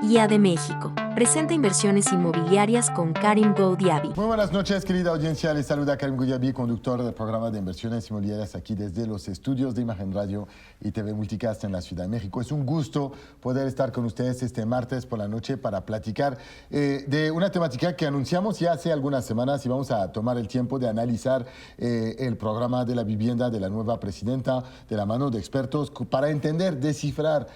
IA de México. Presenta inversiones inmobiliarias con Karim Goudiaby. Muy buenas noches, querida audiencia. Les saluda Karim Goudiaby, conductor del programa de inversiones inmobiliarias aquí desde los estudios de Imagen Radio y TV Multicast en la Ciudad de México. Es un gusto poder estar con ustedes este martes por la noche para platicar de una temática que anunciamos ya hace algunas semanas y vamos a tomar el tiempo de analizar el programa de la vivienda de la nueva presidenta de la mano de expertos para entender, descifrar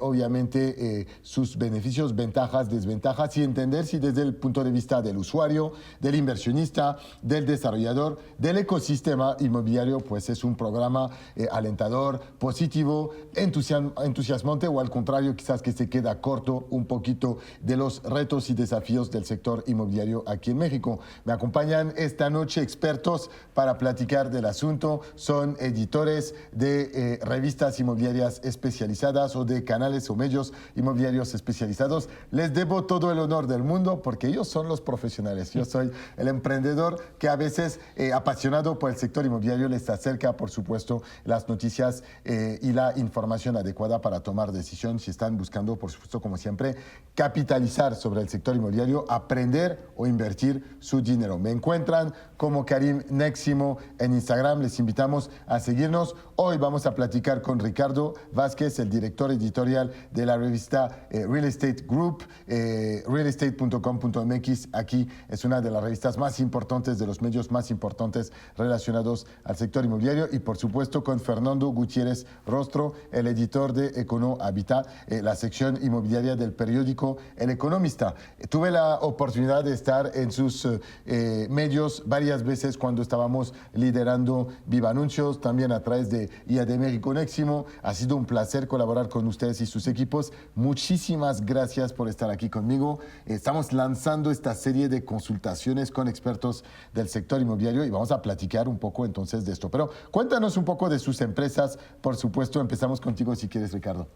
obviamente sus beneficios, ventajas, desventajas y entender si desde el punto de vista del usuario, del inversionista, del desarrollador, del ecosistema inmobiliario, pues es un programa alentador, positivo, entusiasmante o al contrario, quizás que se queda corto un poquito de los retos y desafíos del sector inmobiliario aquí en México. Me acompañan esta noche expertos para platicar del asunto. Son editores de revistas inmobiliarias especializadas o de canales o medios inmobiliarios especializados. Les debo todo el honor del mundo porque ellos son los profesionales. Yo soy el emprendedor que a veces, apasionado por el sector inmobiliario, les acerca, por supuesto, las noticias y la información adecuada para tomar decisión si están buscando, por supuesto, como siempre, capitalizar sobre el sector inmobiliario, aprender o invertir su dinero. Me encuentran como Karim Neximo en Instagram. Les invitamos a seguirnos. Hoy vamos a platicar con Ricardo Vázquez, el director editorial de la revista Real Estate Group, realestate.com.mx. Aquí es una de las revistas más importantes, de los medios más importantes relacionados al sector inmobiliario. Y por supuesto con Fernando Gutiérrez Rostro, el editor de Econo Habitat, la sección inmobiliaria del periódico El Economista. Tuve la oportunidad de estar en sus medios varias veces cuando estábamos liderando Viva Anuncios, también a través de IA de México Neximo. Ha sido un placer colaborar con ustedes y sus equipos. Muchísimas gracias por estar aquí conmigo. Estamos lanzando esta serie de consultaciones con expertos del sector inmobiliario y vamos a platicar un poco entonces de esto. Pero cuéntanos un poco de sus empresas. Por supuesto, empezamos contigo si quieres, Ricardo.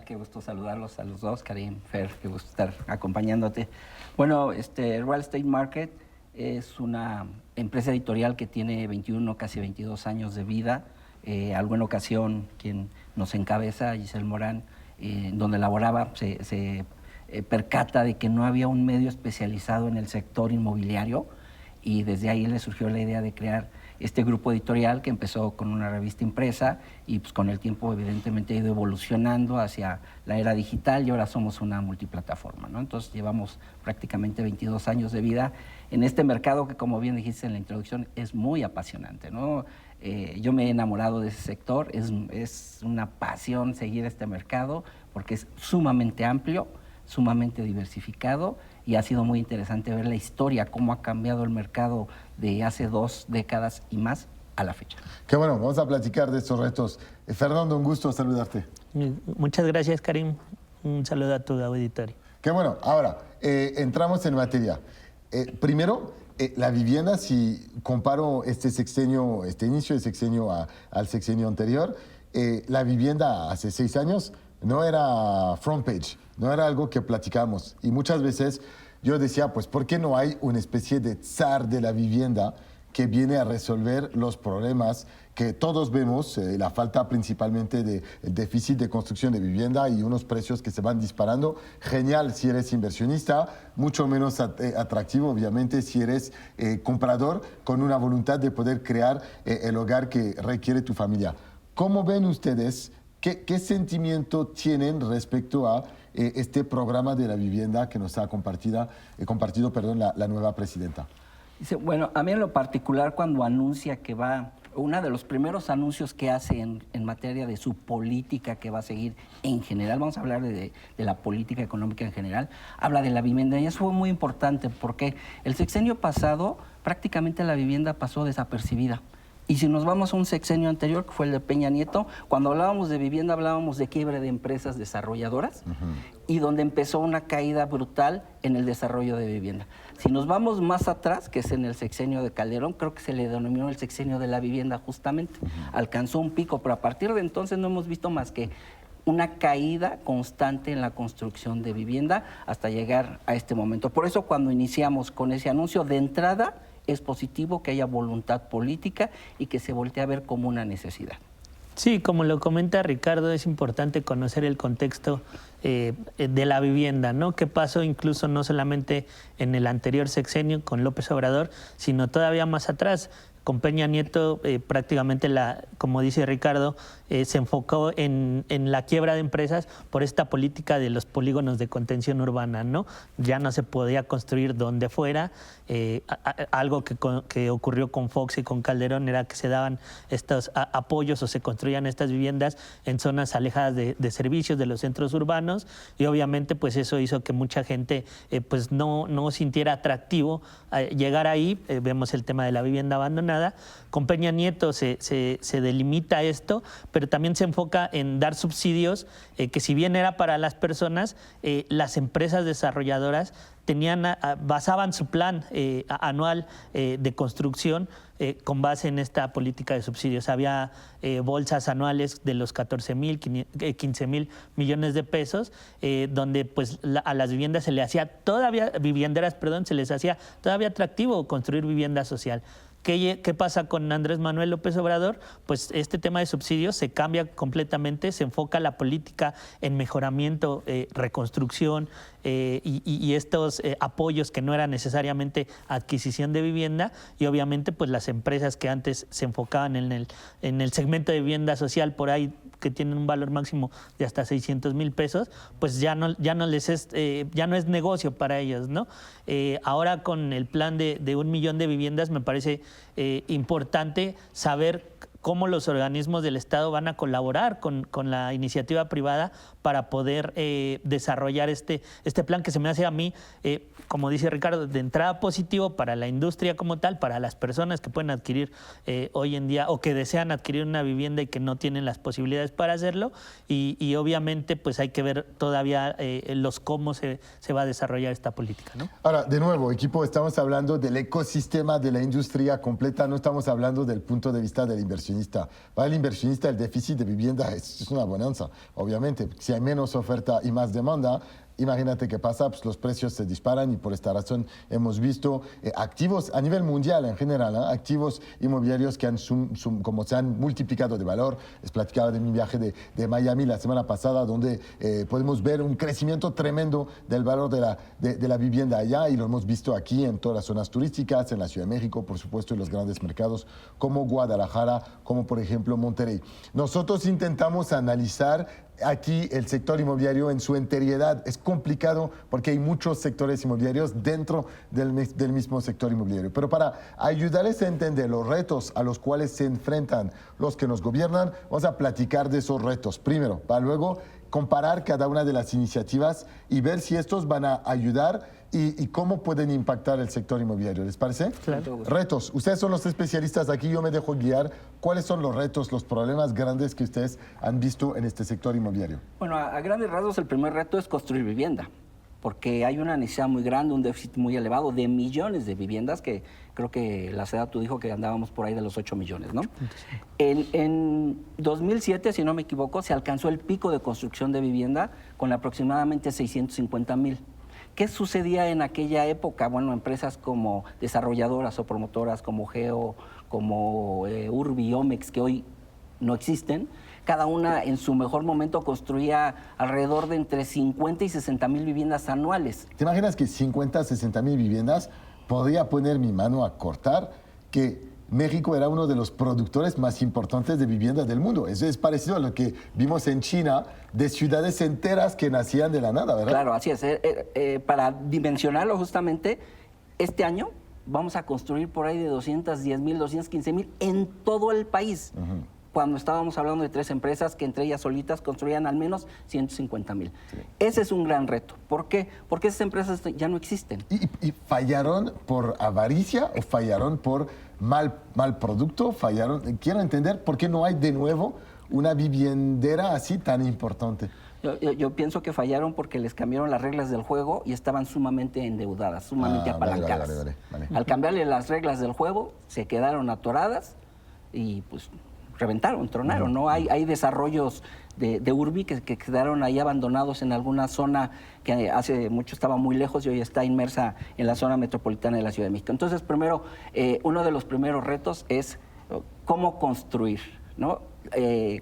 Qué gusto saludarlos a los dos, Karim, Fer, qué gusto estar acompañándote. Bueno, Real Estate Market es una empresa editorial que tiene 21, casi 22 años de vida. Alguna ocasión quien nos encabeza, Giselle Morán, donde laboraba, se percata de que no había un medio especializado en el sector inmobiliario y desde ahí le surgió la idea de crear este grupo editorial que empezó con una revista impresa y pues con el tiempo evidentemente ha ido evolucionando hacia la era digital y ahora somos una multiplataforma, ¿no? Entonces llevamos prácticamente 22 años de vida en este mercado que, como bien dijiste en la introducción, es muy apasionante, ¿no? Yo me he enamorado de ese sector, es una pasión seguir este mercado porque es sumamente amplio, sumamente diversificado y ha sido muy interesante ver la historia, cómo ha cambiado el mercado de hace 2 décadas y más a la fecha. Qué bueno, vamos a platicar de estos retos. Fernando, un gusto saludarte. Muchas gracias, Karim. Un saludo a tu auditorio. Qué bueno, ahora entramos en materia. Primero, la vivienda, si comparo este inicio de sexenio al sexenio anterior, la vivienda hace 6 años no era front page, no era algo que platicamos. Y muchas veces yo decía, pues, ¿por qué no hay una especie de zar de la vivienda que viene a resolver los problemas que todos vemos, la falta principalmente del déficit de construcción de vivienda y unos precios que se van disparando? Genial si eres inversionista, mucho menos atractivo obviamente si eres comprador con una voluntad de poder crear el hogar que requiere tu familia. ¿Cómo ven ustedes? ¿Qué sentimiento tienen respecto a este programa de la vivienda que nos ha compartido la nueva presidenta? Bueno, a mí en lo particular cuando anuncia que uno de los primeros anuncios que hace en materia de su política que va a seguir en general, vamos a hablar de la política económica en general, habla de la vivienda y eso fue muy importante porque el sexenio pasado prácticamente la vivienda pasó desapercibida. Y si nos vamos a un sexenio anterior, que fue el de Peña Nieto, cuando hablábamos de vivienda hablábamos de quiebre de empresas desarrolladoras y donde empezó una caída brutal en el desarrollo de vivienda. Si nos vamos más atrás, que es en el sexenio de Calderón, creo que se le denominó el sexenio de la vivienda justamente. Alcanzó un pico, pero a partir de entonces no hemos visto más que una caída constante en la construcción de vivienda hasta llegar a este momento. Por eso cuando iniciamos con ese anuncio de entrada, es positivo que haya voluntad política y que se voltee a ver como una necesidad. Sí, como lo comenta Ricardo, es importante conocer el contexto de la vivienda, ¿no? ¿Qué pasó incluso no solamente en el anterior sexenio con López Obrador, sino todavía más atrás? Con Peña Nieto prácticamente, como dice Ricardo, se enfocó en la quiebra de empresas por esta política de los polígonos de contención urbana, ¿no? Ya no se podía construir donde fuera. Algo que ocurrió con Fox y con Calderón era que se daban estos apoyos o se construían estas viviendas en zonas alejadas de servicios de los centros urbanos, y obviamente pues eso hizo que mucha gente pues no sintiera atractivo llegar ahí. Vemos el tema de la vivienda abandonada. Con Peña Nieto se delimita esto, pero también se enfoca en dar subsidios que, si bien era para las personas, las empresas desarrolladoras basaban su plan anual de construcción con base en esta política de subsidios. Había bolsas anuales de los 15,000 millones de pesos, donde pues a las viviendas se les hacía se les hacía todavía atractivo construir vivienda social. ¿Qué pasa con Andrés Manuel López Obrador? Pues este tema de subsidios se cambia completamente, se enfoca la política en mejoramiento, reconstrucción y estos apoyos que no eran necesariamente adquisición de vivienda, y obviamente pues las empresas que antes se enfocaban en el segmento de vivienda social por ahí, que tienen un valor máximo de hasta 600,000 pesos, pues ya no es negocio para ellos, ¿no? Ahora con el plan de 1 millón de viviendas me parece importante saber cómo los organismos del Estado van a colaborar con la iniciativa privada para poder desarrollar este plan, que se me hace a mí, como dice Ricardo, de entrada positivo para la industria como tal, para las personas que pueden adquirir hoy en día o que desean adquirir una vivienda y que no tienen las posibilidades para hacerlo, y obviamente pues hay que ver todavía cómo se va a desarrollar esta política, ¿no? Ahora, de nuevo, equipo, estamos hablando del ecosistema de la industria completa, no estamos hablando del punto de vista del inversionista. Para el inversionista, el déficit de vivienda es una bonanza, obviamente. Si hay menos oferta y más demanda, imagínate qué pasa, pues los precios se disparan, y por esta razón hemos visto activos a nivel mundial en general, activos inmobiliarios que como se han multiplicado de valor. Les platicaba de mi viaje de Miami la semana pasada, donde podemos ver un crecimiento tremendo del valor de la vivienda allá, y lo hemos visto aquí en todas las zonas turísticas, en la Ciudad de México, por supuesto, en los grandes mercados como Guadalajara, como por ejemplo Monterrey. Nosotros intentamos analizar aquí el sector inmobiliario en su enteriedad. Es complicado porque hay muchos sectores inmobiliarios dentro del mismo sector inmobiliario. Pero para ayudarles a entender los retos a los cuales se enfrentan los que nos gobiernan, vamos a platicar de esos retos primero, para luego comparar cada una de las iniciativas y ver si estos van a ayudar y cómo pueden impactar el sector inmobiliario. ¿Les parece? Claro. Retos. Ustedes son los especialistas aquí, yo me dejo guiar. ¿Cuáles son los retos, los problemas grandes que ustedes han visto en este sector inmobiliario? Bueno, a grandes rasgos el primer reto es construir vivienda, porque hay una necesidad muy grande, un déficit muy elevado de millones de viviendas, que creo que la SEDATU dijo que andábamos por ahí de los 8 millones, ¿no? En 2007, si no me equivoco, se alcanzó el pico de construcción de vivienda con aproximadamente 650,000. ¿Qué sucedía en aquella época? Bueno, empresas como desarrolladoras o promotoras como Geo, como Urbi, Omex, que hoy no existen, cada una en su mejor momento construía alrededor de entre 50 y 60,000 viviendas anuales. ¿Te imaginas que 50, 60,000 viviendas? Podría poner mi mano a cortar que México era uno de los productores más importantes de vivienda del mundo. Eso es parecido a lo que vimos en China, de ciudades enteras que nacían de la nada, ¿verdad? Claro, así es. Para dimensionarlo justamente, este año vamos a construir por ahí de 210,000, 215,000 en todo el país. Cuando estábamos hablando de 3 empresas que entre ellas solitas construían al menos 150,000. Sí. Ese es un gran reto. ¿Por qué? Porque esas empresas ya no existen. ¿Y fallaron por avaricia o fallaron por mal producto? ¿Fallaron? Quiero entender por qué no hay de nuevo una viviendera así tan importante. Yo pienso que fallaron porque les cambiaron las reglas del juego y estaban sumamente endeudadas, sumamente apalancadas. Vale. Al cambiarle las reglas del juego, se quedaron atoradas y pues reventaron, tronaron, ¿no? Hay desarrollos de Urbi que quedaron ahí abandonados en alguna zona que hace mucho estaba muy lejos y hoy está inmersa en la zona metropolitana de la Ciudad de México. Entonces, primero, uno de los primeros retos es cómo construir, ¿no?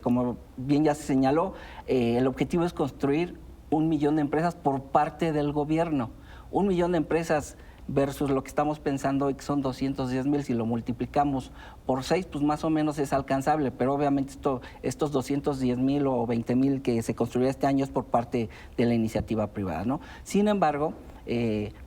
como bien ya se señaló, el objetivo es construir 1 millón de empresas por parte del gobierno. 1 millón de empresas versus lo que estamos pensando hoy, que son 210,000, si lo multiplicamos por 6, pues más o menos es alcanzable, pero obviamente estos 210,000 o 20,000 que se construirá este año es por parte de la iniciativa privada, ¿no? Sin embargo,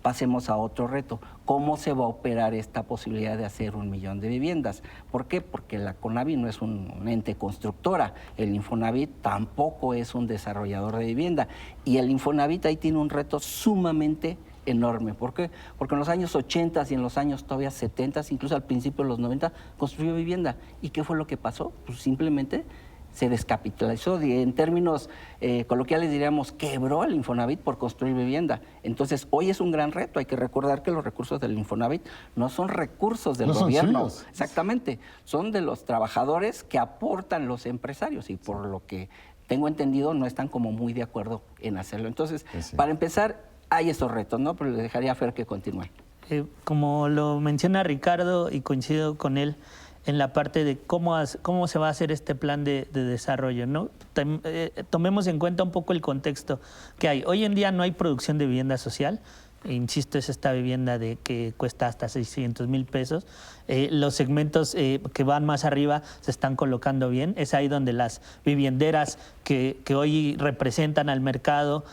pasemos a otro reto. ¿Cómo se va a operar esta posibilidad de hacer 1 millón de viviendas? ¿Por qué? Porque la CONAVI no es un ente constructora, el Infonavit tampoco es un desarrollador de vivienda, y el Infonavit ahí tiene un reto sumamente enorme. ¿Por qué? Porque en los años 80 y en los años todavía 70, incluso al principio de los 90, construyó vivienda. ¿Y qué fue lo que pasó? Pues simplemente se descapitalizó, y en términos coloquiales diríamos, quebró el Infonavit por construir vivienda. Entonces, hoy es un gran reto. Hay que recordar que los recursos del Infonavit no son recursos del gobierno. Son Exactamente, son de los trabajadores que aportan los empresarios, y por lo que tengo entendido no están como muy de acuerdo en hacerlo. Entonces, para empezar, hay esos retos, ¿no? Pero le dejaría a Fer que continúe. Como lo menciona Ricardo, y coincido con él en la parte de cómo se va a hacer este plan de desarrollo, ¿no? Tomemos en cuenta un poco el contexto que hay. Hoy en día no hay producción de vivienda social. Insisto, es esta vivienda que cuesta hasta 600,000 pesos. Los segmentos que van más arriba se están colocando bien. Es ahí donde las vivienderas que hoy representan al mercado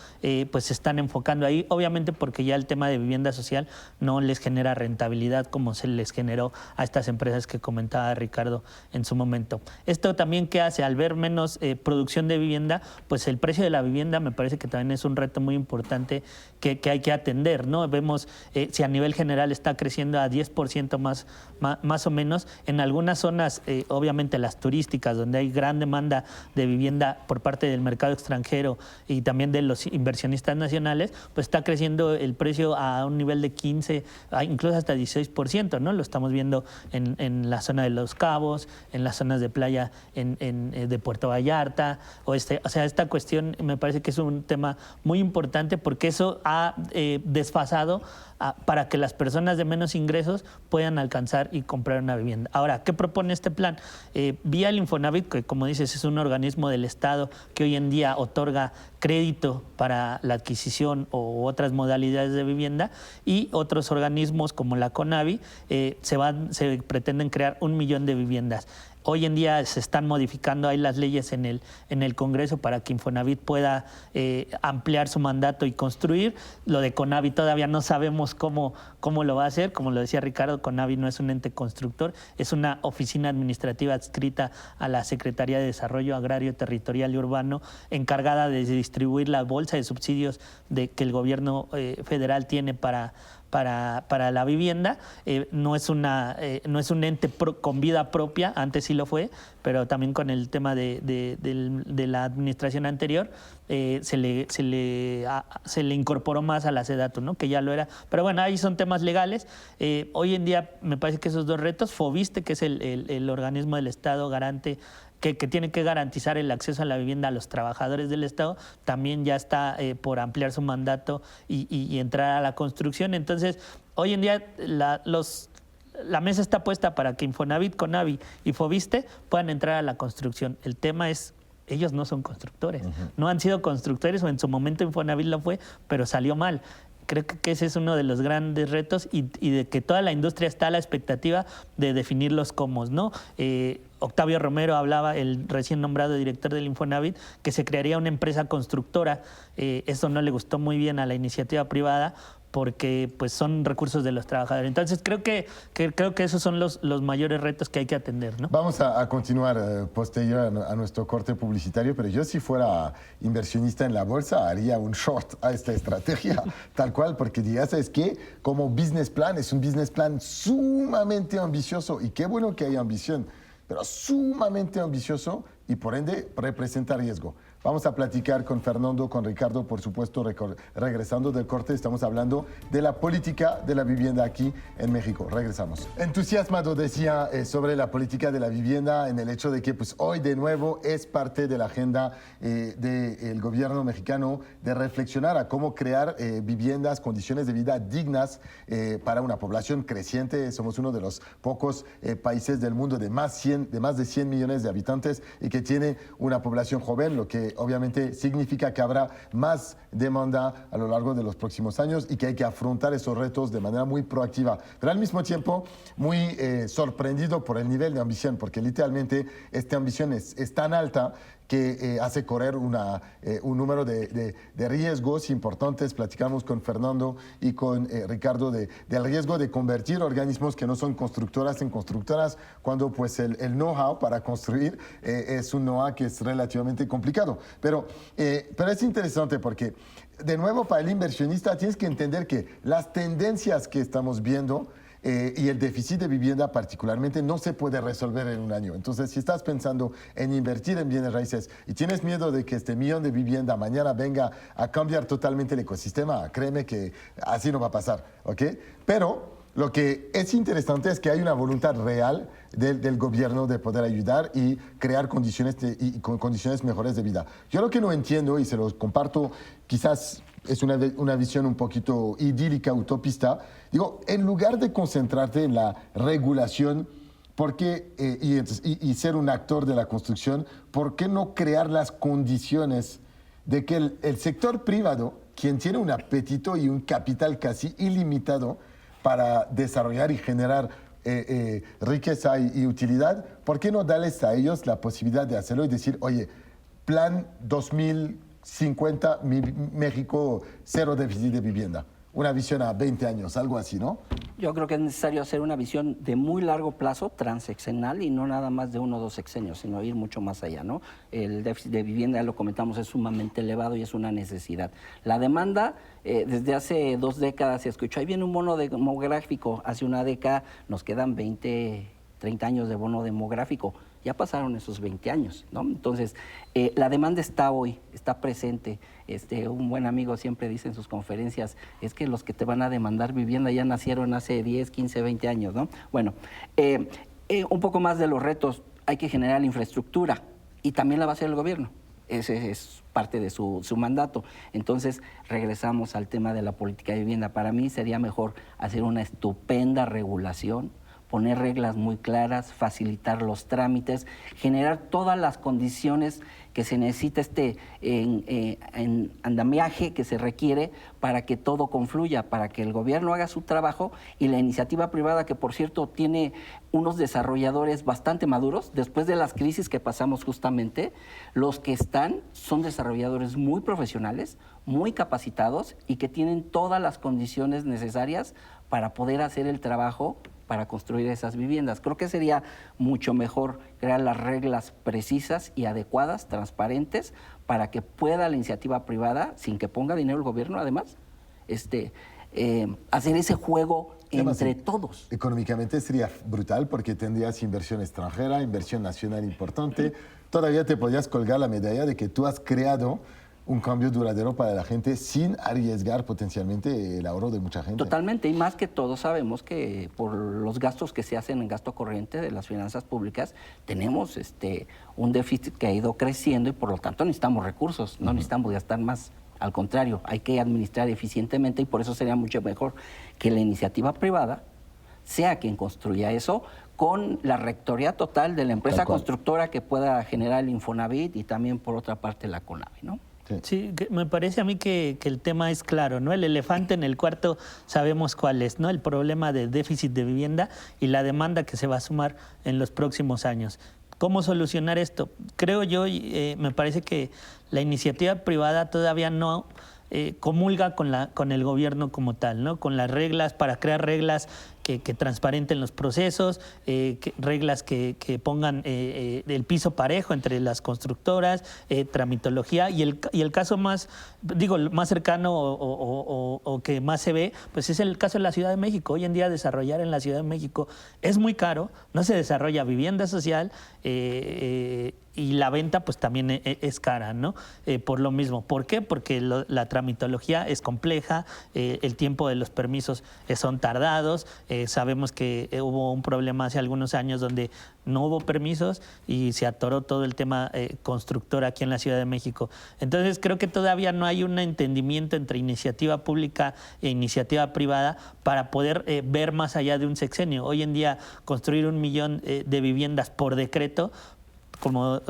pues se están enfocando ahí, obviamente porque ya el tema de vivienda social no les genera rentabilidad como se les generó a estas empresas que comentaba Ricardo en su momento. Esto también, ¿qué hace? Al ver menos producción de vivienda, pues el precio de la vivienda me parece que también es un reto muy importante que hay que atender, ¿no? Vemos si a nivel general está creciendo a 10% más o menos. En algunas zonas, obviamente las turísticas, donde hay gran demanda de vivienda por parte del mercado extranjero y también de los inversionistas nacionales, pues está creciendo el precio a un nivel de 15, incluso hasta 16%, ¿no? Lo estamos viendo en la zona de Los Cabos, en las zonas de playa de Puerto Vallarta, o sea, esta cuestión me parece que es un tema muy importante, porque eso ha desfasado para que las personas de menos ingresos puedan alcanzar y comprar una vivienda. Ahora, ¿qué propone este plan? Vía el Infonavit, que como dices es un organismo del Estado que hoy en día otorga crédito para la adquisición o otras modalidades de vivienda, y otros organismos como la CONAVI se pretenden crear 1 millón de viviendas. Hoy en día se están modificando ahí las leyes en el Congreso para que Infonavit pueda ampliar su mandato y construir. Lo de CONAVI todavía no sabemos cómo lo va a hacer. Como lo decía Ricardo, CONAVI no es un ente constructor, es una oficina administrativa adscrita a la Secretaría de Desarrollo Agrario, Territorial y Urbano, encargada de distribuir la bolsa de subsidios que el gobierno federal tiene para la vivienda. No es un ente con vida propia, antes sí lo fue, pero también con el tema de la administración anterior se le incorporó más a la SEDATU, ¿no? Que ya lo era. Pero bueno, ahí son temas legales. Hoy en día me parece que esos dos retos, FOBISTE, que es el organismo del Estado garante, que tiene que garantizar el acceso a la vivienda a los trabajadores del Estado, también ya está por ampliar su mandato y entrar a la construcción. Entonces, hoy en día la mesa está puesta para que Infonavit, CONAVI y FOBISTE puedan entrar a la construcción. El tema es, ellos no son constructores, no han sido constructores, o en su momento Infonavit lo fue, pero salió mal. Creo que ese es uno de los grandes retos, y de que toda la industria está a la expectativa de definir los cómo, ¿no? Octavio Romero hablaba, el recién nombrado director del Infonavit, que se crearía una empresa constructora. Eso no le gustó muy bien a la iniciativa privada, porque pues son recursos de los trabajadores. Entonces creo que esos son los mayores retos que hay que atender, ¿no? Vamos a continuar posterior a nuestro corte publicitario, pero yo, si fuera inversionista en la bolsa, haría un short a esta estrategia, tal cual, porque ya sabes que como business plan es un business plan sumamente ambicioso, y qué bueno que hay ambición, pero sumamente ambicioso, y por ende representa riesgo. Vamos a platicar con Fernando, con Ricardo, por supuesto, regresando del corte. Estamos hablando de la política de la vivienda aquí en México. Regresamos. Entusiasmado, decía, sobre la política de la vivienda, en el hecho de que pues, hoy de nuevo es parte de la agenda del gobierno mexicano de reflexionar a cómo crear viviendas, condiciones de vida dignas para una población creciente. Somos uno de los pocos países del mundo de más de 100 millones de habitantes y que tiene una población joven, lo que obviamente significa que habrá más demanda a lo largo de los próximos años y que hay que afrontar esos retos de manera muy proactiva, pero al mismo tiempo muy sorprendido por el nivel de ambición, porque literalmente esta ambición es tan alta que hace correr un número de riesgos importantes. Platicamos con Fernando y con Ricardo del riesgo de convertir organismos que no son constructoras en constructoras, cuando pues el know-how para construir es un know-how que es relativamente complicado. Pero es interesante porque, de nuevo, para el inversionista tienes que entender que las tendencias que estamos viendo y el déficit de vivienda particularmente no se puede resolver en un año. Entonces, si estás pensando en invertir en bienes raíces y tienes miedo de que este millón de vivienda mañana venga a cambiar totalmente el ecosistema, créeme que así no va a pasar, ¿ok? Pero lo que es interesante es que hay una voluntad real del gobierno de poder ayudar y crear condiciones condiciones mejores de vida. Yo lo que no entiendo, y se los comparto, quizás es una visión un poquito idílica, utopista. Digo, en lugar de concentrarte en la regulación y ser un actor de la construcción, ¿por qué no crear las condiciones de que el sector privado, quien tiene un apetito y un capital casi ilimitado para desarrollar y generar riqueza y utilidad, ¿por qué no darles a ellos la posibilidad de hacerlo y decir, oye, plan 2050, México, cero déficit de vivienda? Una visión a 20 años, algo así, ¿no? Yo creo que es necesario hacer una visión de muy largo plazo, transeccional, y no nada más de 1 o 2 sexenios, sino ir mucho más allá, ¿no? El déficit de vivienda, ya lo comentamos, es sumamente elevado y es una necesidad. La demanda, desde hace 2 décadas se escuchó, ahí viene un bono demográfico. Hace una década nos quedan 20, 30 años de bono demográfico. Ya pasaron esos 20 años, ¿no? Entonces, la demanda está hoy, está presente. Un buen amigo siempre dice en sus conferencias, es que los que te van a demandar vivienda ya nacieron hace 10, 15, 20 años, ¿no? Bueno, un poco más de los retos, hay que generar la infraestructura y también la va a hacer el gobierno. Ese es parte de su mandato. Entonces, regresamos al tema de la política de vivienda. Para mí sería mejor hacer una estupenda regulación, poner reglas muy claras, facilitar los trámites, generar todas las condiciones que se necesita en andamiaje que se requiere para que todo confluya, para que el gobierno haga su trabajo y la iniciativa privada, que por cierto tiene unos desarrolladores bastante maduros, después de las crisis que pasamos justamente, los que están son desarrolladores muy profesionales, muy capacitados y que tienen todas las condiciones necesarias para poder hacer el trabajo para construir esas viviendas. Creo que sería mucho mejor crear las reglas precisas y adecuadas, transparentes, para que pueda la iniciativa privada, sin que ponga dinero el gobierno además, hacer ese juego entre todos. Económicamente sería brutal porque tendrías inversión extranjera, inversión nacional importante. Todavía te podrías colgar la medalla de que tú has creado un cambio duradero para la gente sin arriesgar potencialmente el ahorro de mucha gente. Totalmente, y más que todos sabemos que por los gastos que se hacen en gasto corriente de las finanzas públicas, tenemos un déficit que ha ido creciendo y por lo tanto necesitamos recursos, no necesitamos gastar más. Al contrario, hay que administrar eficientemente y por eso sería mucho mejor que la iniciativa privada sea quien construya eso, con la rectoría total de la empresa constructora que pueda generar el Infonavit y también por otra parte la CONAVI, ¿no? Sí, me parece a mí que el tema es claro, ¿no? El elefante en el cuarto sabemos cuál es, ¿no? El problema de déficit de vivienda y la demanda que se va a sumar en los próximos años. ¿Cómo solucionar esto? Creo yo, me parece que la iniciativa privada todavía no comulga con el gobierno como tal, ¿no? Con las reglas, para crear reglas que transparenten los procesos, reglas que pongan el piso parejo entre las constructoras, tramitología y el caso más cercano o que más se ve, pues es el caso de la Ciudad de México. Hoy en día desarrollar en la Ciudad de México es muy caro, no se desarrolla vivienda social y y la venta pues también es cara, ¿no? Por lo mismo. ¿Por qué? Porque la tramitología es compleja, el tiempo de los permisos son tardados, sabemos que hubo un problema hace algunos años donde no hubo permisos y se atoró todo el tema constructor aquí en la Ciudad de México. Entonces creo que todavía no hay un entendimiento entre iniciativa pública e iniciativa privada para poder ver más allá de un sexenio. Hoy en día construir 1 millón de viviendas por decreto, como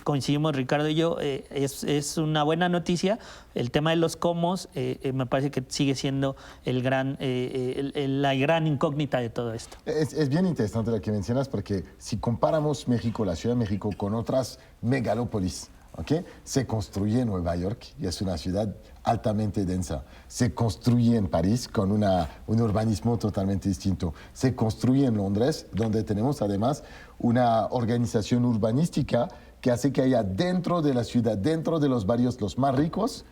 coincidimos Ricardo y yo, es una buena noticia. El tema de los comos me parece que sigue siendo la gran incógnita de todo esto. Es bien interesante lo que mencionas porque si comparamos México, la Ciudad de México, con otras megalópolis, ¿okay? Se construye en Nueva York y es una ciudad altamente densa. Se construye en París con un urbanismo totalmente distinto. Se construye en Londres, donde tenemos además una organización urbanística que hace que haya dentro de la ciudad, dentro de los barrios los más ricos,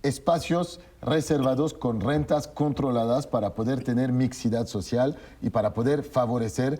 espacios reservados con rentas controladas para poder tener mixidad social y para poder favorecer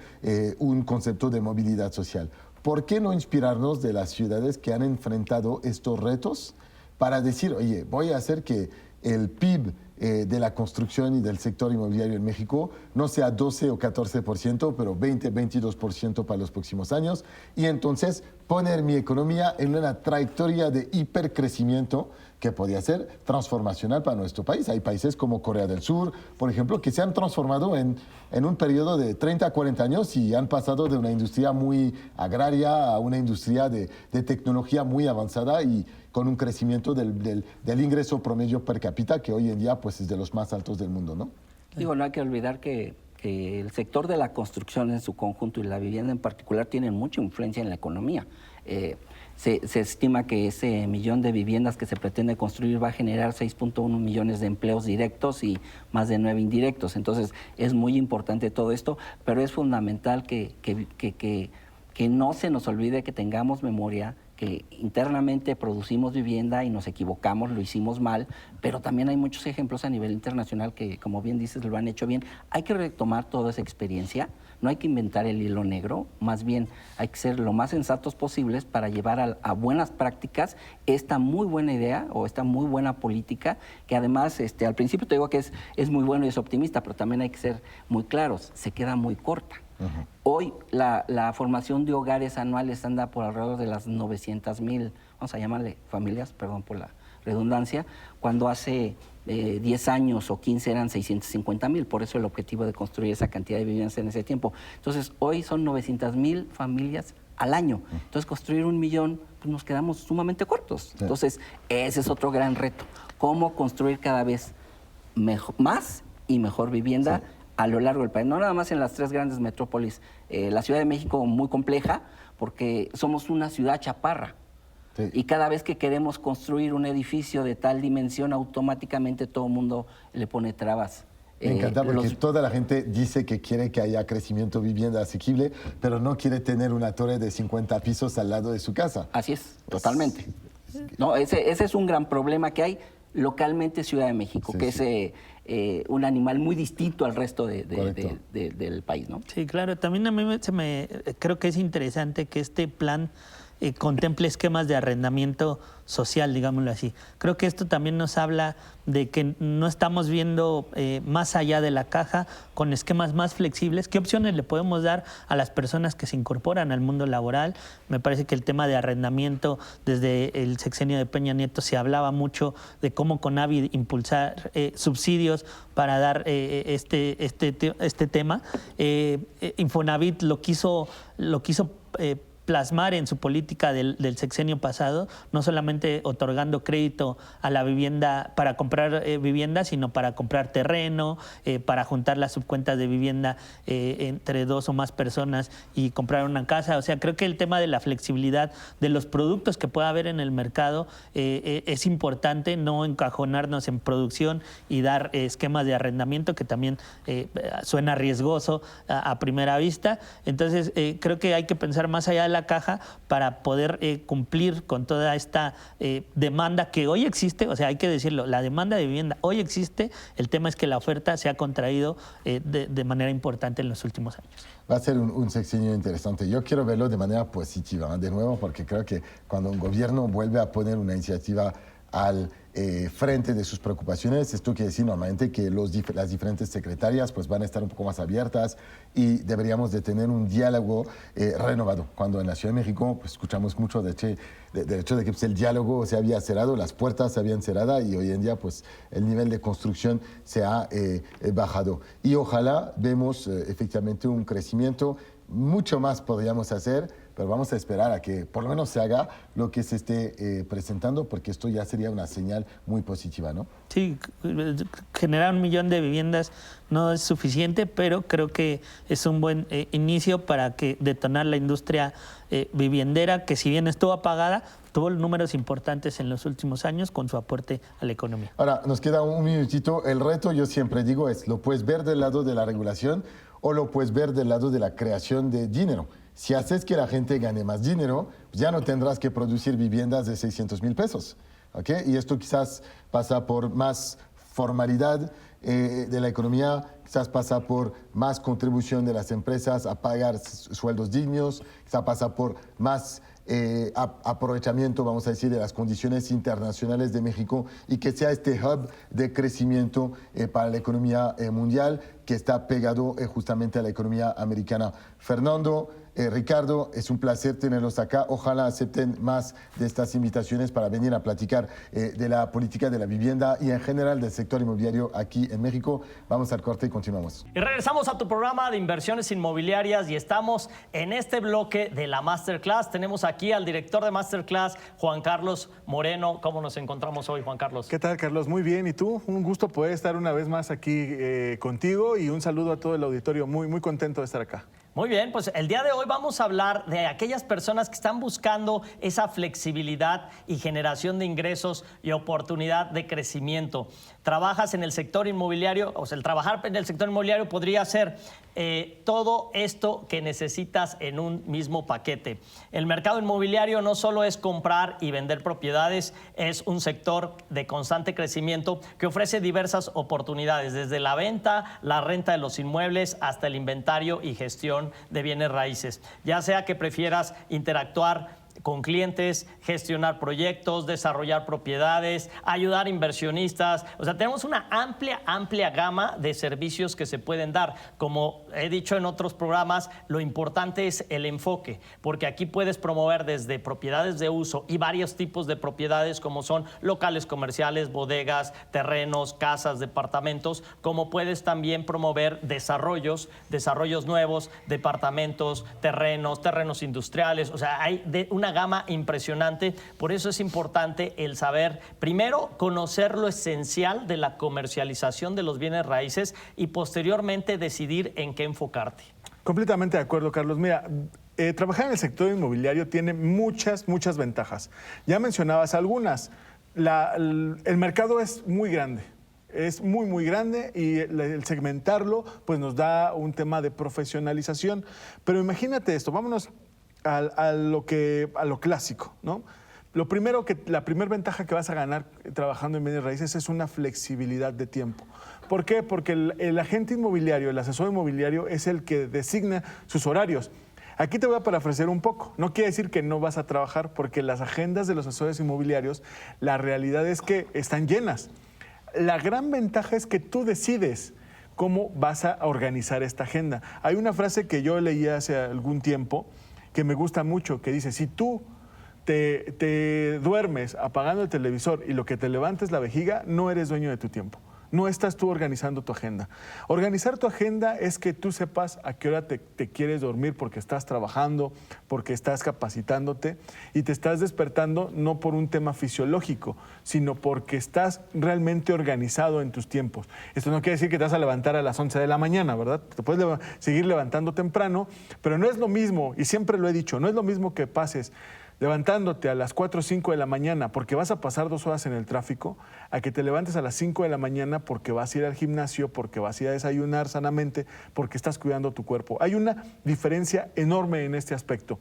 un concepto de movilidad social. ¿Por qué no inspirarnos de las ciudades que han enfrentado estos retos para decir, oye, voy a hacer que el PIB de la construcción y del sector inmobiliario en México no sea 12 o 14%, pero 20, 22% para los próximos años, y entonces poner mi economía en una trayectoria de hipercrecimiento que podría ser transformacional para nuestro país? Hay países como Corea del Sur, por ejemplo, que se han transformado en un periodo de 30 a 40 años y han pasado de una industria muy agraria a una industria de tecnología muy avanzada y con un crecimiento del ingreso promedio per cápita que hoy en día pues, es de los más altos del mundo, ¿no? Digo, no hay que olvidar que el sector de la construcción en su conjunto y la vivienda en particular tienen mucha influencia en la economía. Se estima que ese millón de viviendas que se pretende construir va a generar 6.1 millones de empleos directos y más de 9 indirectos. Entonces, es muy importante todo esto, pero es fundamental que no se nos olvide, que tengamos memoria, que internamente producimos vivienda y nos equivocamos, lo hicimos mal, pero también hay muchos ejemplos a nivel internacional que, como bien dices, lo han hecho bien. Hay que retomar toda esa experiencia, no hay que inventar el hilo negro, más bien hay que ser lo más sensatos posibles para llevar a buenas prácticas esta muy buena idea o esta muy buena política, que además, al principio te digo que es muy bueno y es optimista, pero también hay que ser muy claros, se queda muy corta. Uh-huh. Hoy la formación de hogares anuales anda por alrededor de las 900,000, vamos a llamarle familias, perdón por la redundancia, cuando hace 10 años o 15 eran 650,000, por eso el objetivo de construir esa cantidad de viviendas en ese tiempo. Entonces, hoy son 900,000 familias al año. Entonces, construir 1 millón, pues nos quedamos sumamente cortos. Entonces, ese es otro gran reto. ¿Cómo construir cada vez más y mejor vivienda? Sí. A lo largo del país, no nada más en las 3 grandes metrópolis. La Ciudad de México muy compleja porque somos una ciudad chaparra. Sí. Y cada vez que queremos construir un edificio de tal dimensión, automáticamente todo el mundo le pone trabas. Me encanta porque toda la gente dice que quiere que haya crecimiento, vivienda asequible, pero no quiere tener una torre de 50 pisos al lado de su casa. Así es, totalmente. No, ese es un gran problema que hay localmente en Ciudad de México, sí, que sí. Es un animal muy distinto al resto del país, ¿no? Sí, claro. También a mí creo que es interesante que este plan contemple esquemas de arrendamiento social, digámoslo así. Creo que esto también nos habla de que no estamos viendo más allá de la caja, con esquemas más flexibles. ¿Qué opciones le podemos dar a las personas que se incorporan al mundo laboral? Me parece que el tema de arrendamiento, desde el sexenio de Peña Nieto se hablaba mucho de cómo Conavio impulsar subsidios para dar este tema. Infonavit lo quiso plasmar en su política del sexenio pasado, no solamente otorgando crédito a la vivienda para comprar vivienda, sino para comprar terreno, para juntar las subcuentas de vivienda entre 2 o más personas y comprar una casa. O sea, creo que el tema de la flexibilidad de los productos que pueda haber en el mercado es importante, no encajonarnos en producción y dar esquemas de arrendamiento que también suena riesgoso a primera vista. Entonces, creo que hay que pensar más allá de la la caja para poder cumplir con toda esta demanda que hoy existe. O sea, hay que decirlo, la demanda de vivienda hoy existe. El tema es que la oferta se ha contraído de manera importante en los últimos años. Va a ser un sexenio interesante. Yo quiero verlo de manera positiva, de nuevo, porque creo que cuando un gobierno vuelve a poner una iniciativa al frente de sus preocupaciones, esto quiere decir normalmente que las diferentes secretarias pues, van a estar un poco más abiertas y deberíamos de tener un diálogo renovado. Cuando en la Ciudad de México pues, escuchamos mucho del hecho de que pues, el diálogo se había cerrado, las puertas se habían cerrado y hoy en día pues, el nivel de construcción se ha bajado. Y ojalá vemos efectivamente un crecimiento. Mucho más podríamos hacer, pero vamos a esperar a que por lo menos se haga lo que se esté presentando, porque esto ya sería una señal muy positiva, ¿no? Sí, generar 1 millón de viviendas no es suficiente, pero creo que es un buen inicio para detonar la industria viviendera, que si bien estuvo apagada, tuvo números importantes en los últimos años con su aporte a la economía. Ahora, nos queda un minutito. El reto, yo siempre digo, lo puedes ver del lado de la regulación o lo puedes ver del lado de la creación de dinero. Si haces que la gente gane más dinero, pues ya no tendrás que producir viviendas de 600,000 pesos. ¿Okay? Y esto quizás pasa por más formalidad de la economía, quizás pasa por más contribución de las empresas a pagar sueldos dignos, quizás pasa por más aprovechamiento, vamos a decir, de las condiciones internacionales de México y que sea este hub de crecimiento para la economía mundial que está pegado justamente a la economía americana. Fernando, Ricardo, es un placer tenerlos acá. Ojalá acepten más de estas invitaciones para venir a platicar de la política de la vivienda y en general del sector inmobiliario aquí en México. Vamos al corte y continuamos. Y regresamos a tu programa de inversiones inmobiliarias y estamos en este bloque de la Masterclass. Tenemos aquí al director de Masterclass, Juan Carlos Moreno. ¿Cómo nos encontramos hoy, Juan Carlos? ¿Qué tal, Carlos? Muy bien. ¿Y tú? Un gusto poder estar una vez más aquí contigo y un saludo a todo el auditorio. Muy, muy contento de estar acá. Muy bien, pues el día de hoy vamos a hablar de aquellas personas que están buscando esa flexibilidad y generación de ingresos y oportunidad de crecimiento. Trabajas en el sector inmobiliario, o sea, el trabajar en el sector inmobiliario podría ser todo esto que necesitas en un mismo paquete. El mercado inmobiliario no solo es comprar y vender propiedades, es un sector de constante crecimiento que ofrece diversas oportunidades, desde la venta, la renta de los inmuebles, hasta el inventario y gestión de bienes raíces. Ya sea que prefieras interactuar con clientes, gestionar proyectos, desarrollar propiedades, ayudar a inversionistas. O sea, tenemos una amplia gama de servicios que se pueden dar. Como he dicho en otros programas, lo importante es el enfoque, porque aquí puedes promover desde propiedades de uso y varios tipos de propiedades como son locales comerciales, bodegas, terrenos, casas, departamentos, como puedes también promover desarrollos nuevos, departamentos, terrenos industriales. O sea, hay una gama impresionante. Por eso es importante el saber, primero, conocer lo esencial de la comercialización de los bienes raíces y posteriormente decidir en qué enfocarte. Completamente de acuerdo, Carlos. Mira, trabajar en el sector inmobiliario tiene muchas ventajas. Ya mencionabas algunas. El mercado es muy grande. Es muy grande y el segmentarlo pues nos da un tema de profesionalización. Pero imagínate esto, vámonos a lo clásico, ¿no? La primera ventaja que vas a ganar trabajando en bienes raíces es una flexibilidad de tiempo. ¿Por qué? Porque el agente inmobiliario, el asesor inmobiliario es el que designa sus horarios. Aquí te voy a parafrasear un poco. No quiere decir que no vas a trabajar, porque las agendas de los asesores inmobiliarios, la realidad es que están llenas. La gran ventaja es que tú decides cómo vas a organizar esta agenda. Hay una frase que yo leí hace algún tiempo que me gusta mucho, que dice, si tú te duermes apagando el televisor y lo que te levanta es la vejiga, no eres dueño de tu tiempo. No estás tú organizando tu agenda. Organizar tu agenda es que tú sepas a qué hora te quieres dormir porque estás trabajando, porque estás capacitándote y te estás despertando no por un tema fisiológico, sino porque estás realmente organizado en tus tiempos. Esto no quiere decir que te vas a levantar a las 11 de la mañana, ¿verdad? Te puedes seguir levantando temprano, pero no es lo mismo, y siempre lo he dicho, no es lo mismo que pases levantándote a las 4 o 5 de la mañana porque vas a pasar 2 horas en el tráfico, a que te levantes a las 5 de la mañana porque vas a ir al gimnasio, porque vas a ir a desayunar sanamente, porque estás cuidando tu cuerpo. Hay una diferencia enorme en este aspecto.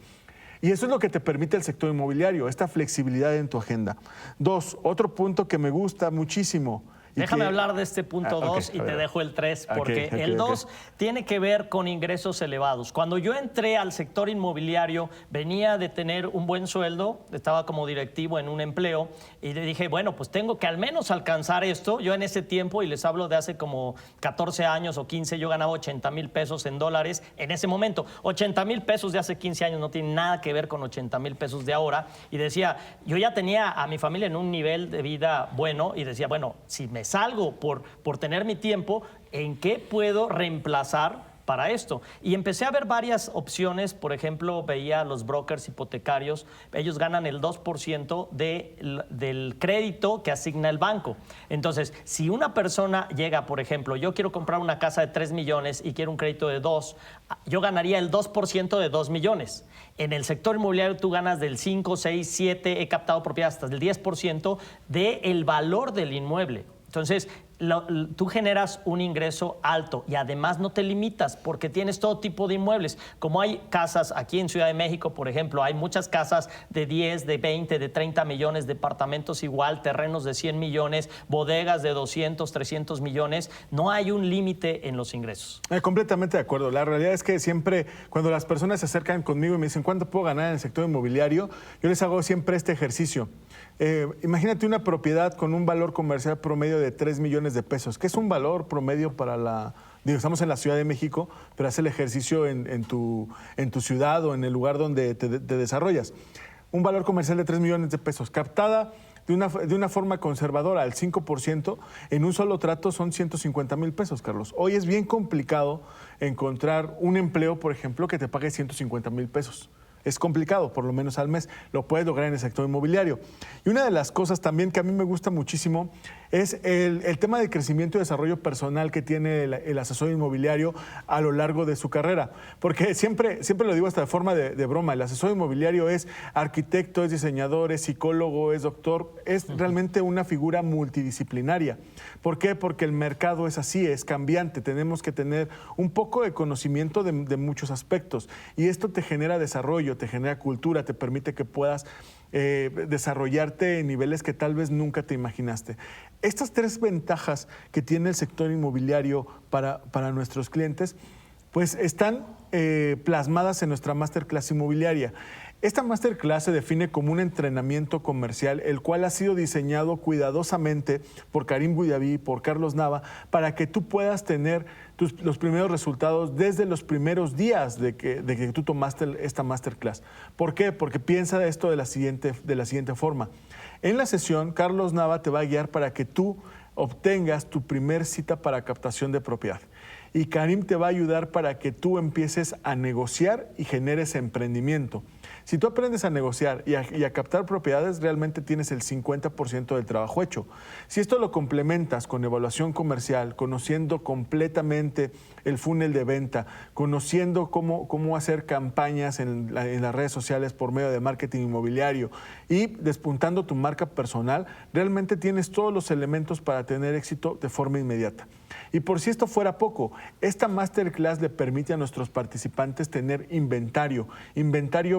Y eso es lo que te permite el sector inmobiliario, esta flexibilidad en tu agenda. 2, otro punto que me gusta muchísimo. Déjame hablar de este punto 2 okay, y te dejo el 3, porque Okay, el 2 tiene que ver con ingresos elevados. Cuando yo entré al sector inmobiliario, venía de tener un buen sueldo, estaba como directivo en un empleo, y le dije, bueno, pues tengo que al menos alcanzar esto. Yo en ese tiempo, y les hablo de hace como 14 años o 15, yo ganaba 80,000 pesos en dólares en ese momento. 80,000 pesos de hace 15 años no tiene nada que ver con 80,000 pesos de ahora. Y decía, yo ya tenía a mi familia en un nivel de vida bueno, y decía, bueno, si me salgo por tener mi tiempo, ¿en qué puedo reemplazar para esto? Y empecé a ver varias opciones. Por ejemplo, veía a los brokers hipotecarios, ellos ganan el 2% del crédito que asigna el banco. Entonces, si una persona llega, por ejemplo, yo quiero comprar una casa de 3 millones y quiero un crédito de 2, yo ganaría el 2% de 2 millones. En el sector inmobiliario tú ganas del 5, 6, 7, he captado propiedades hasta del 10% del valor del inmueble. Entonces, tú generas un ingreso alto y además no te limitas porque tienes todo tipo de inmuebles. Como hay casas aquí en Ciudad de México, por ejemplo, hay muchas casas de 10, de 20, de 30 millones, departamentos igual, terrenos de 100 millones, bodegas de 200, 300 millones. No hay un límite en los ingresos. Completamente de acuerdo. La realidad es que siempre cuando las personas se acercan conmigo y me dicen ¿cuánto puedo ganar en el sector inmobiliario? Yo les hago siempre este ejercicio. Imagínate una propiedad con un valor comercial promedio de 3 millones de pesos, que es un valor promedio para la... Digo, estamos en la Ciudad de México, pero haz el ejercicio en tu ciudad o en el lugar donde te desarrollas. Un valor comercial de 3 millones de pesos, captada de una forma conservadora al 5%, en un solo trato son 150,000 pesos, Carlos. Hoy es bien complicado encontrar un empleo, por ejemplo, que te pague 150,000 pesos. Es complicado, por lo menos al mes. Lo puedes lograr en el sector inmobiliario. Y una de las cosas también que a mí me gusta muchísimo es el tema de crecimiento y desarrollo personal que tiene el asesor inmobiliario a lo largo de su carrera. Porque siempre lo digo hasta de forma de broma, el asesor inmobiliario es arquitecto, es diseñador, es psicólogo, es doctor, es realmente una figura multidisciplinaria. ¿Por qué? Porque el mercado es así, es cambiante. Tenemos que tener un poco de conocimiento de muchos aspectos. Y esto te genera desarrollo, te genera cultura, te permite que puedas desarrollarte en niveles que tal vez nunca te imaginaste. Estas 3 ventajas que tiene el sector inmobiliario para nuestros clientes, pues están plasmadas en nuestra Masterclass inmobiliaria. Esta Masterclass se define como un entrenamiento comercial, el cual ha sido diseñado cuidadosamente por Karim Goudiaby y por Carlos Nava, para que tú puedas tener los primeros resultados desde los primeros días de que tú tomaste esta Masterclass. ¿Por qué? Porque piensa esto de la siguiente forma. En la sesión, Carlos Nava te va a guiar para que tú obtengas tu primer cita para captación de propiedad. Y Karim te va a ayudar para que tú empieces a negociar y generes emprendimiento. Si tú aprendes a negociar y a captar propiedades, realmente tienes el 50% del trabajo hecho. Si esto lo complementas con evaluación comercial, conociendo completamente el funnel de venta, conociendo cómo hacer campañas en las redes sociales por medio de marketing inmobiliario y despuntando tu marca personal, realmente tienes todos los elementos para tener éxito de forma inmediata. Y por si esto fuera poco, esta Masterclass le permite a nuestros participantes tener inventario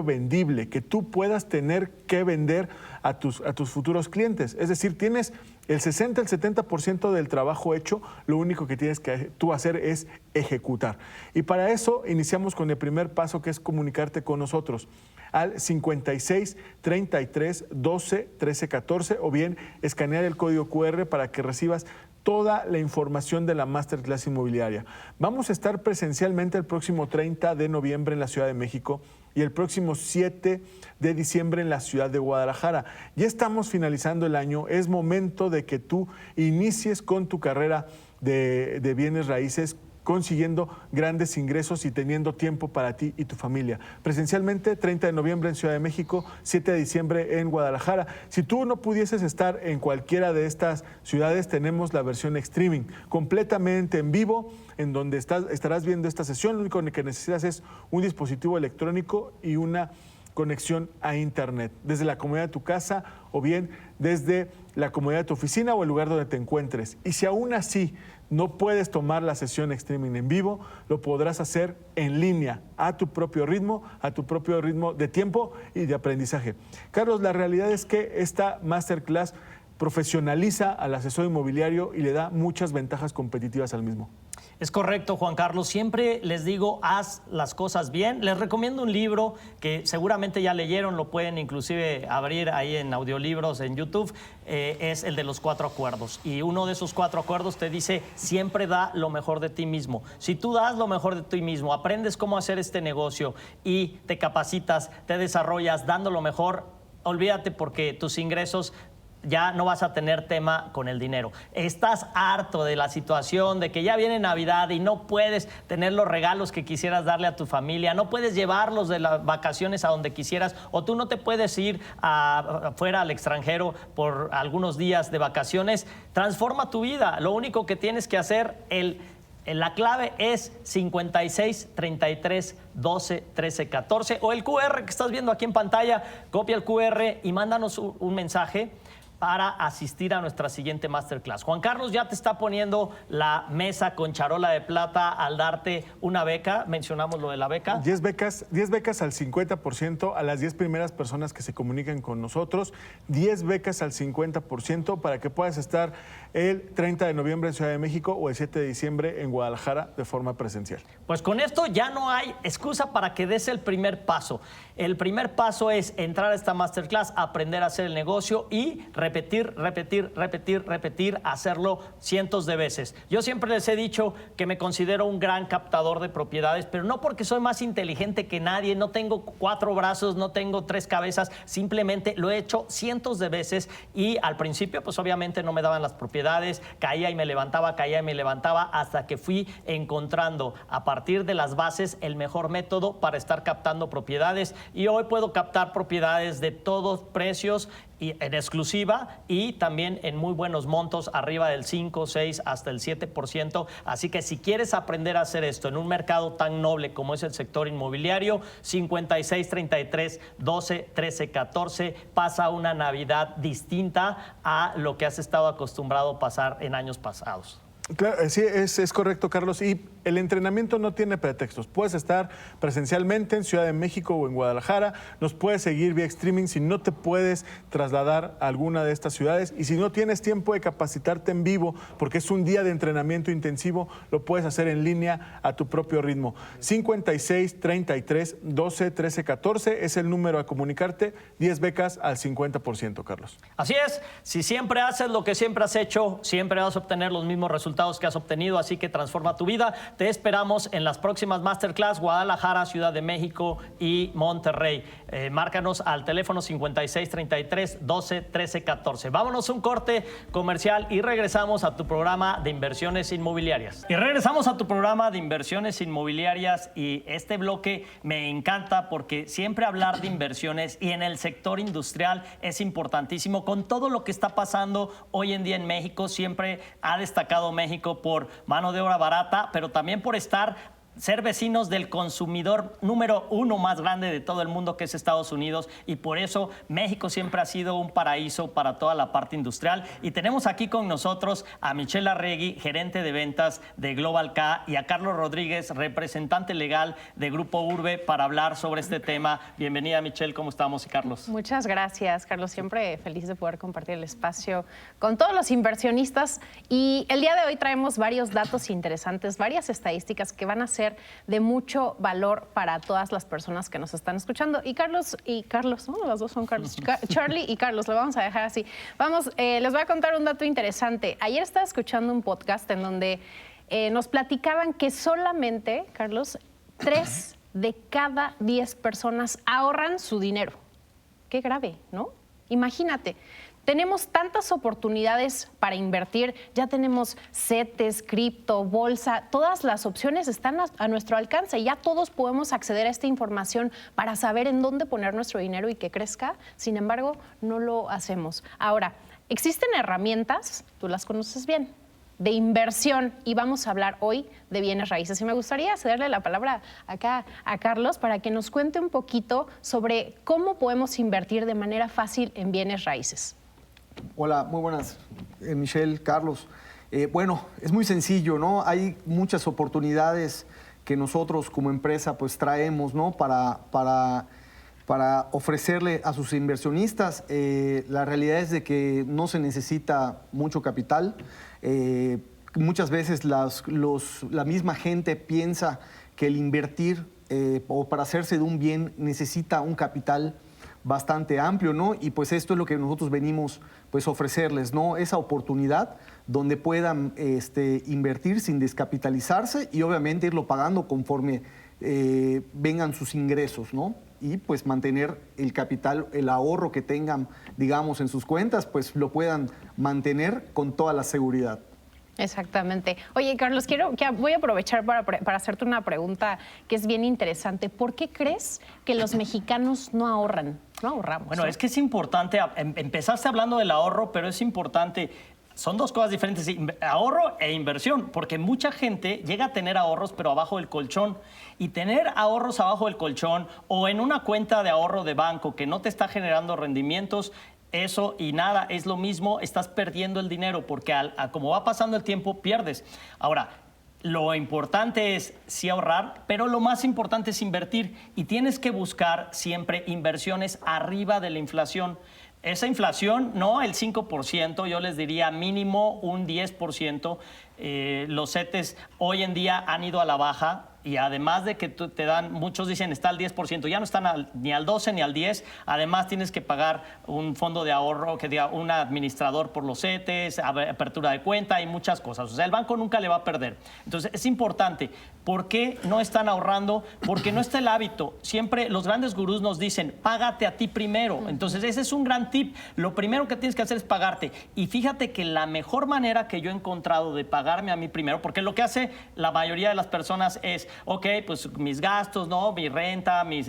vendible, que tú puedas tener que vender a tus futuros clientes. Es decir, tienes el 60, el 70% del trabajo hecho, lo único que tienes que tú hacer es ejecutar. Y para eso iniciamos con el primer paso, que es comunicarte con nosotros al 56 33 12 13 14 o bien escanear el código QR para que recibas toda la información de la Masterclass inmobiliaria. Vamos a estar presencialmente el próximo 30 de noviembre en la Ciudad de México y el próximo 7 de diciembre en la ciudad de Guadalajara. Ya estamos finalizando el año, es momento de que tú inicies con tu carrera de bienes raíces, consiguiendo grandes ingresos y teniendo tiempo para ti y tu familia. Presencialmente, 30 de noviembre en Ciudad de México, 7 de diciembre en Guadalajara. Si tú no pudieses estar en cualquiera de estas ciudades, tenemos la versión streaming, completamente en vivo, en donde estarás viendo esta sesión. Lo único que necesitas es un dispositivo electrónico y una conexión a internet, desde la comodidad de tu casa o bien desde la comodidad de tu oficina o el lugar donde te encuentres. Y si aún así No puedes tomar la sesión streaming en vivo, lo podrás hacer en línea, a tu propio ritmo de tiempo y de aprendizaje. Carlos, la realidad es que esta masterclass profesionaliza al asesor inmobiliario y le da muchas ventajas competitivas al mismo. Es correcto, Juan Carlos. Siempre les digo, haz las cosas bien. Les recomiendo un libro que seguramente ya leyeron, lo pueden inclusive abrir ahí en audiolibros en YouTube. Es el de los 4 acuerdos. Y uno de esos 4 acuerdos te dice, siempre da lo mejor de ti mismo. Si tú das lo mejor de ti mismo, aprendes cómo hacer este negocio y te capacitas, te desarrollas dando lo mejor, olvídate porque tus ingresos ya no vas a tener tema con el dinero. Estás harto de la situación de que ya viene Navidad y no puedes tener los regalos que quisieras darle a tu familia, no puedes llevarlos de las vacaciones a donde quisieras, o tú no te puedes ir afuera al extranjero por algunos días de vacaciones. Transforma tu vida. Lo único que tienes que hacer, la clave es 56 33 12 13 14 o el QR que estás viendo aquí en pantalla. Copia el QR y mándanos un mensaje para asistir a nuestra siguiente masterclass. Juan Carlos ya te está poniendo la mesa con charola de plata al darte una beca. Mencionamos lo de la beca. 10 becas al 50% a las 10 primeras personas que se comunican con nosotros. 10 becas al 50% para que puedas estar el 30 de noviembre en Ciudad de México o el 7 de diciembre en Guadalajara de forma presencial. Pues con esto ya no hay excusa para que des el primer paso. El primer paso es entrar a esta masterclass, aprender a hacer el negocio y repetir, hacerlo cientos de veces. Yo siempre les he dicho que me considero un gran captador de propiedades, pero no porque soy más inteligente que nadie, no tengo 4 brazos, no tengo 3 cabezas, simplemente lo he hecho cientos de veces y al principio pues obviamente no me daban las propiedades, caía y me levantaba, hasta que fui encontrando a partir de las bases el mejor método para estar captando propiedades y hoy puedo captar propiedades de todos precios y en exclusiva y también en muy buenos montos, arriba del 5, 6, hasta el 7%. Así que si quieres aprender a hacer esto en un mercado tan noble como es el sector inmobiliario, 56 33 12 13 14, pasa una Navidad distinta a lo que has estado acostumbrado a pasar en años pasados. Claro, sí, es correcto, Carlos. Y el entrenamiento no tiene pretextos. Puedes estar presencialmente en Ciudad de México o en Guadalajara. Nos puedes seguir vía streaming si no te puedes trasladar a alguna de estas ciudades. Y si no tienes tiempo de capacitarte en vivo, porque es un día de entrenamiento intensivo, lo puedes hacer en línea a tu propio ritmo. 56 33 12 13 14 es el número a comunicarte. 10 becas al 50%, Carlos. Así es. Si siempre haces lo que siempre has hecho, siempre vas a obtener los mismos resultados que has obtenido, así que transforma tu vida. Te esperamos en las próximas masterclass Guadalajara, Ciudad de México y Monterrey. Márcanos al teléfono 56 33 12 13 14. Vámonos un corte comercial y regresamos a tu programa de inversiones inmobiliarias. Y este bloque me encanta porque siempre hablar de inversiones y en el sector industrial es importantísimo. Con todo lo que está pasando hoy en día en México, siempre ha destacado México por mano de obra barata, pero también por ser vecinos del consumidor número 1 más grande de todo el mundo, que es Estados Unidos, y por eso México siempre ha sido un paraíso para toda la parte industrial. Y tenemos aquí con nosotros a Michelle Arregui, gerente de ventas de Global K, y a Carlos Rodríguez, representante legal de Grupo Urbe, para hablar sobre este tema. Bienvenida, Michelle, ¿cómo estamos? Y Carlos. Muchas gracias, Carlos. Siempre feliz de poder compartir el espacio con todos los inversionistas. Y el día de hoy traemos varios datos interesantes, varias estadísticas que van a ser de mucho valor para todas las personas que nos están escuchando. Y Carlos, ¿no? Los dos son Carlos. Charlie y Carlos, lo vamos a dejar así. Les voy a contar un dato interesante. Ayer estaba escuchando un podcast en donde nos platicaban que solamente, Carlos, 3 de cada 10 personas ahorran su dinero. Qué grave, ¿no? Imagínate. Tenemos tantas oportunidades para invertir, ya tenemos CETES, cripto, bolsa, todas las opciones están a nuestro alcance y ya todos podemos acceder a esta información para saber en dónde poner nuestro dinero y que crezca. Sin embargo, no lo hacemos. Ahora, existen herramientas, tú las conoces bien, de inversión, y vamos a hablar hoy de bienes raíces. Y me gustaría cederle la palabra acá a Carlos para que nos cuente un poquito sobre cómo podemos invertir de manera fácil en bienes raíces. Hola, muy buenas, Michelle, Carlos. Bueno, es muy sencillo, ¿no? Hay muchas oportunidades que nosotros como empresa pues traemos, ¿no? Para ofrecerle a sus inversionistas. La realidad es de que no se necesita mucho capital. Muchas veces la misma gente piensa que el invertir o para hacerse de un bien necesita un capital bastante amplio, ¿no? Y pues esto es lo que nosotros venimos pues ofrecerles, ¿no? Esa oportunidad donde puedan invertir sin descapitalizarse y obviamente irlo pagando conforme vengan sus ingresos, ¿no? Y pues mantener el capital, el ahorro que tengan, digamos, en sus cuentas, pues lo puedan mantener con toda la seguridad. Exactamente. Oye, Carlos, voy a aprovechar para hacerte una pregunta que es bien interesante. ¿Por qué crees que los mexicanos no ahorran? No ahorramos. Bueno, ¿no? es que es importante, empezaste hablando del ahorro, pero es importante, son dos cosas diferentes, ahorro e inversión, porque mucha gente llega a tener ahorros, pero abajo del colchón. Y tener ahorros abajo del colchón o en una cuenta de ahorro de banco que no te está generando rendimientos, eso y nada, es lo mismo, estás perdiendo el dinero porque como va pasando el tiempo, pierdes. Ahora, lo importante es sí ahorrar, pero lo más importante es invertir y tienes que buscar siempre inversiones arriba de la inflación. Esa inflación, no el 5%, yo les diría mínimo un 10%. Los CETES hoy en día han ido a la baja. Y además de que te dan, muchos dicen está al 10%, ya no están ni al 12 ni al 10, además tienes que pagar un fondo de ahorro, que diga un administrador por los CETES, apertura de cuenta y muchas cosas. O sea, el banco nunca le va a perder. Entonces, es importante. ¿Por qué no están ahorrando? Porque no está el hábito. Siempre los grandes gurús nos dicen, págate a ti primero. Entonces, ese es un gran tip. Lo primero que tienes que hacer es pagarte. Y fíjate que la mejor manera que yo he encontrado de pagarme a mí primero, porque lo que hace la mayoría de las personas es, ok, pues mis gastos, ¿no? Mi renta, mis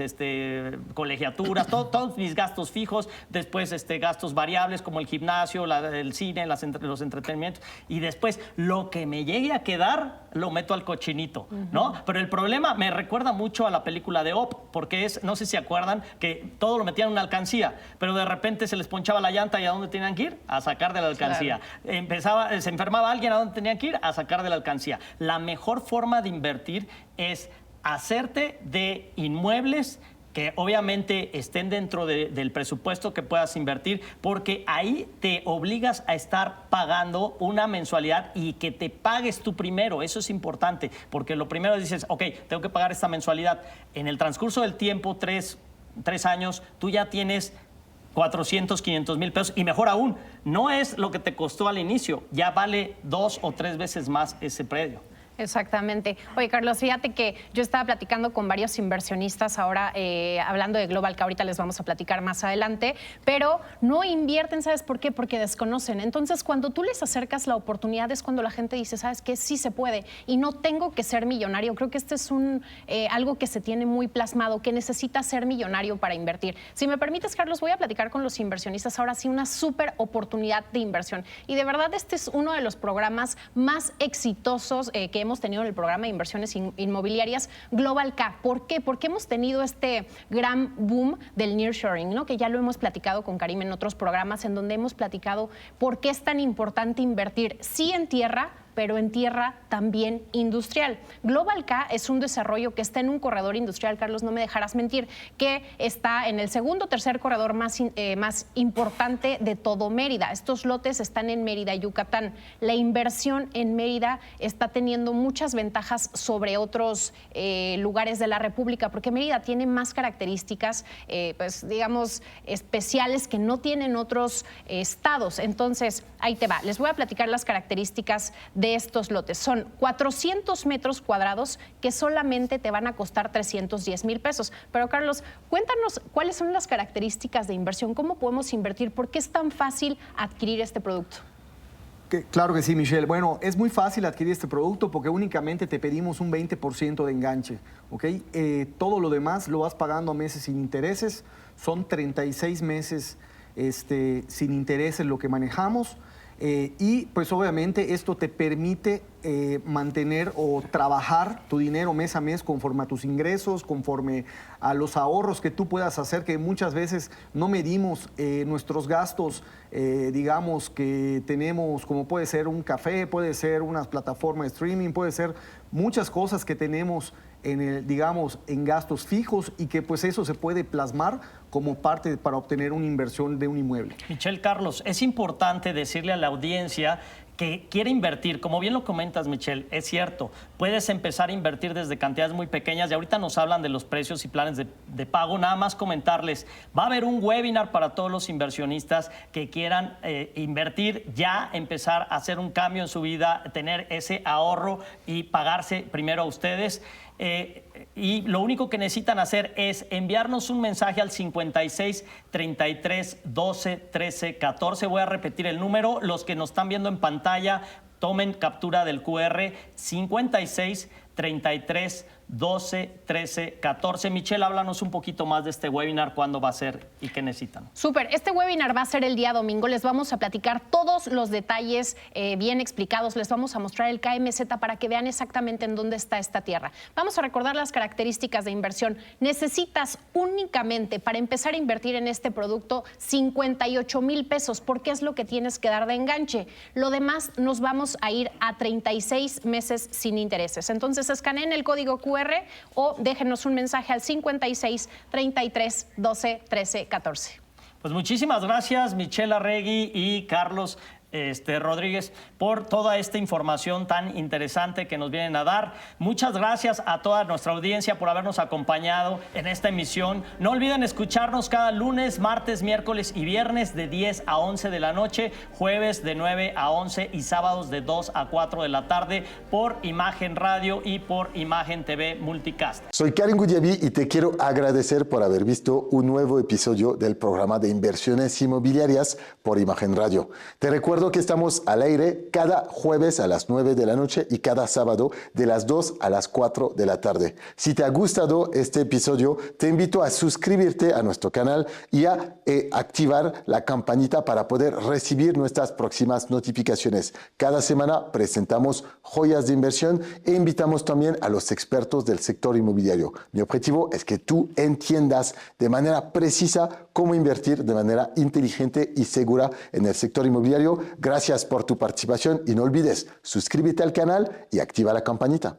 colegiaturas, todos mis gastos fijos, después gastos variables como el gimnasio, el cine, los entretenimientos, y después lo que me llegue a quedar lo meto al cochinito, ¿no? Pero el problema me recuerda mucho a la película de Up, porque no sé si se acuerdan, que todo lo metían en una alcancía, pero de repente se les ponchaba la llanta y ¿a dónde tenían que ir? A sacar de la alcancía. Claro. Se enfermaba alguien, ¿a dónde tenían que ir? A sacar de la alcancía. La mejor forma de invertir es hacerte de inmuebles que obviamente estén dentro del presupuesto que puedas invertir, porque ahí te obligas a estar pagando una mensualidad y que te pagues tú primero. Eso es importante, porque lo primero dices, ok, tengo que pagar esta mensualidad. En el transcurso del tiempo, 3 años, tú ya tienes 400, 500 mil pesos, y mejor aún, no es lo que te costó al inicio, ya vale 2 o 3 veces más ese predio. Exactamente. Oye, Carlos, fíjate que yo estaba platicando con varios inversionistas ahora, hablando de Global, que ahorita les vamos a platicar más adelante, pero no invierten, ¿sabes por qué? Porque desconocen. Entonces, cuando tú les acercas la oportunidad es cuando la gente dice, ¿sabes qué? Sí se puede y no tengo que ser millonario. Creo que este es algo que se tiene muy plasmado, que necesitas ser millonario para invertir. Si me permites, Carlos, voy a platicar con los inversionistas ahora sí una súper oportunidad de inversión. Y de verdad, este es uno de los programas más exitosos que hemos tenido en el programa de inversiones inmobiliarias Global K. ¿Por qué? Porque hemos tenido este gran boom del nearshoring, ¿no? Que ya lo hemos platicado con Karim en otros programas, en donde hemos platicado por qué es tan importante invertir sí en tierra, pero en tierra también industrial. Global K es un desarrollo que está en un corredor industrial, Carlos, no me dejarás mentir, que está en el segundo o tercer corredor más importante de todo Mérida. Estos lotes están en Mérida, Yucatán. La inversión en Mérida está teniendo muchas ventajas sobre otros lugares de la República, porque Mérida tiene más características, pues digamos, especiales que no tienen otros estados. Entonces, ahí te va. Les voy a platicar las características de estos lotes. Son 400 metros cuadrados que solamente te van a costar 310 mil pesos. Pero, Carlos, cuéntanos cuáles son las características de inversión, cómo podemos invertir, por qué es tan fácil adquirir este producto. Claro que sí, Michelle. Bueno, es muy fácil adquirir este producto porque únicamente te pedimos un 20% de enganche, ¿ok? Todo lo demás lo vas pagando a meses sin intereses. Son 36 meses sin intereses lo que manejamos. Y pues obviamente esto te permite mantener o trabajar tu dinero mes a mes conforme a tus ingresos, conforme a los ahorros que tú puedas hacer, que muchas veces no medimos nuestros gastos, digamos, que tenemos, como puede ser un café, puede ser unas plataformas de streaming, puede ser muchas cosas que tenemos digamos, en gastos fijos, y que pues eso se puede plasmar como parte para obtener una inversión de un inmueble. Michelle, Carlos, es importante decirle a la audiencia que quiere invertir, como bien lo comentas, Michelle, es cierto, puedes empezar a invertir desde cantidades muy pequeñas y ahorita nos hablan de los precios y planes de pago. Nada más comentarles, va a haber un webinar para todos los inversionistas que quieran invertir ya, empezar a hacer un cambio en su vida, tener ese ahorro y pagarse primero a ustedes. Y lo único que necesitan hacer es enviarnos un mensaje al 56 33 12 13 14. Voy a repetir el número. Los que nos están viendo en pantalla, tomen captura del QR. 56 33 12 13 14. Michelle, háblanos un poquito más de este webinar, cuándo va a ser y qué necesitan. Súper, este webinar va a ser el día domingo. Les vamos a platicar todos los detalles bien explicados. Les vamos a mostrar el KMZ para que vean exactamente en dónde está esta tierra. Vamos a recordar las características de inversión. Necesitas únicamente, para empezar a invertir en este producto, 58,000 pesos, porque es lo que tienes que dar de enganche. Lo demás nos vamos a ir a 36 meses sin intereses. Entonces, escaneen el código QR o déjenos un mensaje al 56 33 12 13 14. Pues muchísimas gracias, Michelle Arregui y Carlos Rodríguez, por toda esta información tan interesante que nos vienen a dar. Muchas gracias a toda nuestra audiencia por habernos acompañado en esta emisión. No olviden escucharnos cada lunes, martes, miércoles y viernes de 10 a 11 de la noche, jueves de 9 a 11 y sábados de 2 a 4 de la tarde por Imagen Radio y por Imagen TV Multicast. Soy Karim Goudiaby y te quiero agradecer por haber visto un nuevo episodio del programa de inversiones inmobiliarias por Imagen Radio. Te recuerdo que estamos al aire cada jueves a las 9 de la noche y cada sábado de las 2 a las 4 de la tarde. Si te ha gustado este episodio, te invito a suscribirte a nuestro canal y a activar la campanita para poder recibir nuestras próximas notificaciones. Cada semana presentamos joyas de inversión e invitamos también a los expertos del sector inmobiliario. Mi objetivo es que tú entiendas de manera precisa cómo invertir de manera inteligente y segura en el sector inmobiliario. Gracias por tu participación y no olvides suscríbete al canal y activa la campanita.